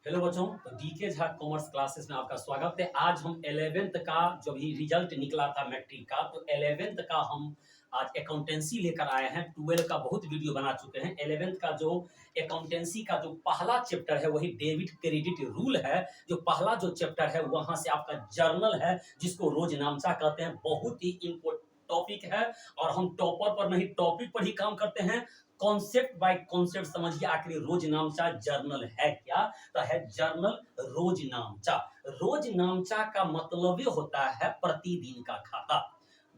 Hello बच्चों, तो DK Jha commerce classes में आपका स्वागत है। आज हम 11th का जो भी रिजल्ट निकला था मैट्रिक का, तो 11th का हम आज अकाउंटेंसी लेकर आए हैं। 12 का बहुत वीडियो बना चुके हैं। 11th का जो अकाउंटेंसी का जो पहला चैप्टर है वही डेबिट क्रेडिट रूल है। जो पहला जो चैप्टर है वहां से आपका जर्नल है, जिसको रोज नामचा कहते हैं। बहुत ही इम्पोर्टेंट टॉपिक है और हम टॉपर पर नहीं टॉपिक पर ही काम करते हैं। कॉन्सेप्ट बाय कॉन्सेप्ट समझिए। आखिर रोज नामचा जर्नल है क्या? तो है जर्नल रोज नामचा। रोज नामचा का मतलब ये होता है प्रतिदिन का खाता।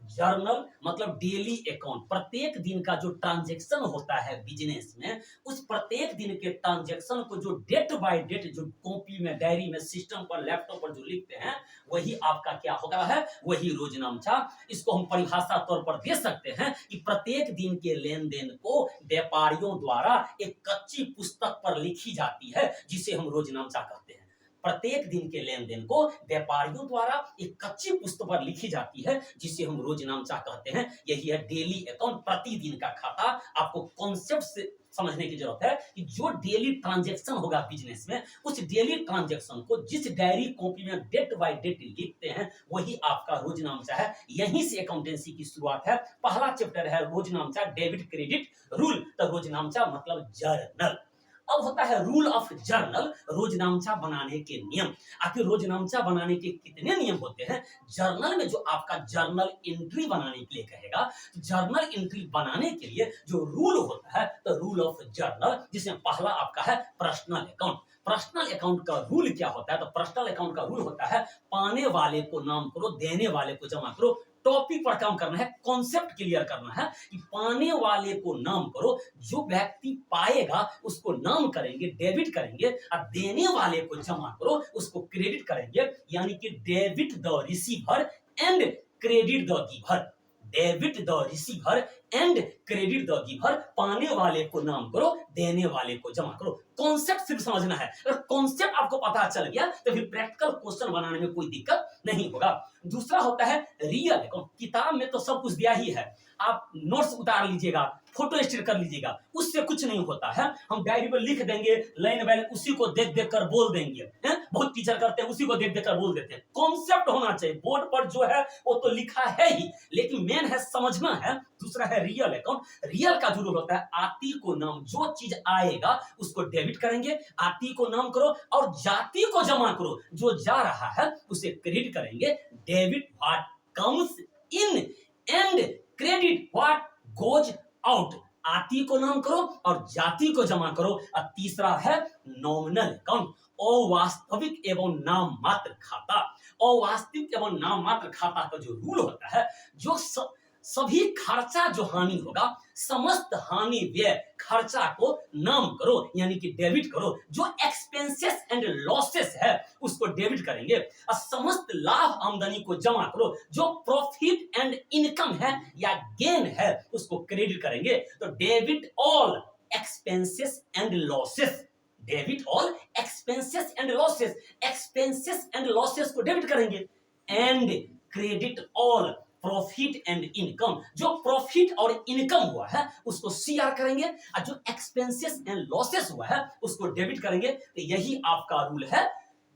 जर्नल मतलब डेली अकाउंट, प्रत्येक दिन का जो ट्रांजैक्शन होता है बिजनेस में, उस प्रत्येक दिन के ट्रांजैक्शन को जो डेट बाय डेट जो कॉपी में, डायरी में, सिस्टम पर, लैपटॉप पर जो लिखते हैं वही आपका क्या होता है, वही रोजनामचा। इसको हम परिभाषा तौर पर दे सकते हैं कि प्रत्येक दिन के लेन देन को व्यापारियों द्वारा एक कच्ची पुस्तक पर लिखी जाती है, जिसे हम रोजनामचा कहते हैं। प्रत्येक दिन के लेन देन को व्यापारियों द्वारा एक कच्ची पुस्तक पर लिखी जाती है, जिसे हम रोजनामचा कहते हैं। यही है डेली अकाउंट, प्रतिदिन का खाता। आपको कॉन्सेप्ट से समझने की जरूरत है कि जो डेली ट्रांजैक्शन होगा बिजनेस में, उस डेली ट्रांजैक्शन को जिस डायरी कॉपी में डेट बाय डेट लिखते हैं वही आपका रोजनामचा है। यहीं से अकाउंटेंसी की शुरुआत है। पहला चैप्टर है रोजनामचा, डेबिट क्रेडिट रूल। तो रोजनामचा मतलब जर्नल। अब होता है रूल ऑफ जर्नल, रोजनामचा बनाने के नियम। आखिर रोजनामचा बनाने के कितने नियम होते हैं? जर्नल में जो आपका जर्नल एंट्री बनाने के लिए कहेगा, जर्नल एंट्री बनाने के लिए जो रूल होता है, तो रूल ऑफ जर्नल, जिसमें पहला आपका है पर्सनल अकाउंट। पर्सनल अकाउंट का रूल क्या होता है? तो पर्सनल अकाउंट का रूल होता है पाने वाले को नाम करो, देने वाले को जमा करो। टॉपिक पर काम करना है, कॉन्सेप्ट क्लियर करना है कि पाने वाले को नाम करो, जो व्यक्ति पाएगा उसको नाम करेंगे, डेबिट करेंगे, और देने वाले को जमा करो, उसको क्रेडिट करेंगे। यानी कि debit the receiver and credit the giver. Debit the receiver and credit the giver. पाने वाले को नाम करो, देने वाले को जमा करो। कॉन्सेप्ट सिर्फ समझना है। अगर कॉन्सेप्ट आपको पता चल गया तो फिर प्रैक्टिकल क्वेश्चन बनाने में कोई दिक्कत नहीं होगा। दूसरा होता है रियल अकाउंट। किताब में तो सब कुछ दिया ही है, आप नोट्स उतार लीजिएगा, फोटो स्टेट कर लीजिएगा, उससे कुछ नहीं होता है। हम डायरी पर लिख देंगे लाइन बाय लाइन, उसी को देख देख कर बोल देंगे। बहुत टीचर करते हैं, उसी को देख देख कर बोल देते हैं। कॉन्सेप्ट होना चाहिए। बोर्ड पर जो है वो तो लिखा है ही, लेकिन मेन है समझना है। दूसरा है रियल अकाउंट। रियल का जो रूल होता है, आती को नाम, जो चीज आएगा उसको डेबिट करेंगे, आती को नाम करो, और जाति को जमा करो, जो जा रहा है उसे क्रेडिट करेंगे। Debit what comes in and credit what goes out. आती को नाम करो और जाति को जमा करो। और तीसरा है नॉमिनल अकाउंट, अवास्तविक एवं नाम मात्र खाता। अवास्तविक एवं नाम मात्र खाता का जो रूल होता है, जो सभी खर्चा जो हानि होगा, समस्त हानि व्यय खर्चा को नाम करो, यानी कि डेबिट करो। जो एक्सपेंसेस एंड लॉसेस है उसको डेबिट करेंगे, और समस्त लाभ आमदनी को जमा करो। जो प्रॉफिट एंड इनकम है या गेन है उसको क्रेडिट करेंगे। तो debit all expenses and losses. Debit all expenses and losses. Expenses and losses को डेबिट करेंगे। And credit all profit and income. जो प्रॉफिट और इनकम हुआ है उसको सीआर करेंगे, और जो एक्सपेंसेस एंड लॉसेस हुआ है उसको डेबिट करेंगे। तो यही आपका रूल है।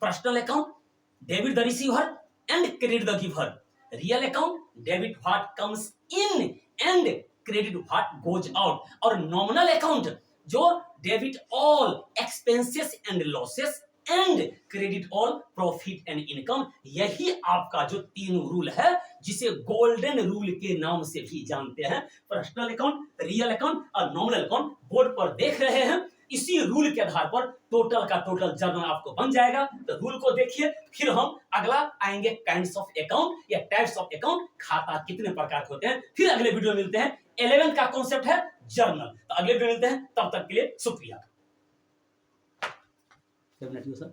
Personal account, debit the receiver and credit the giver. Real account, debit what comes in and credit what goes out. और नॉमिनल अकाउंट, जो debit all expenses and losses and credit all profit and income. यही आपका जो तीन rule है, जिसे golden rule के नाम से भी जानते हैं। पर्सनल अकाउंट, रियल अकाउंट और नॉमिनल अकाउंट बोर्ड पर देख रहे हैं। इसी रूल के आधार पर टोटल का टोटल जर्नल आपको बन जाएगा। तो रूल को देखिए, फिर हम अगला आएंगे काइंड्स ऑफ अकाउंट या टाइप्स ऑफ अकाउंट, खाता कितने प्रकार के होते हैं। फिर अगले वीडियो में मिलते हैं। 11th का कॉन्सेप्ट है जर्नल। तो अगले वीडियो मिलते हैं, तब तक के लिए शुक्रिया। सर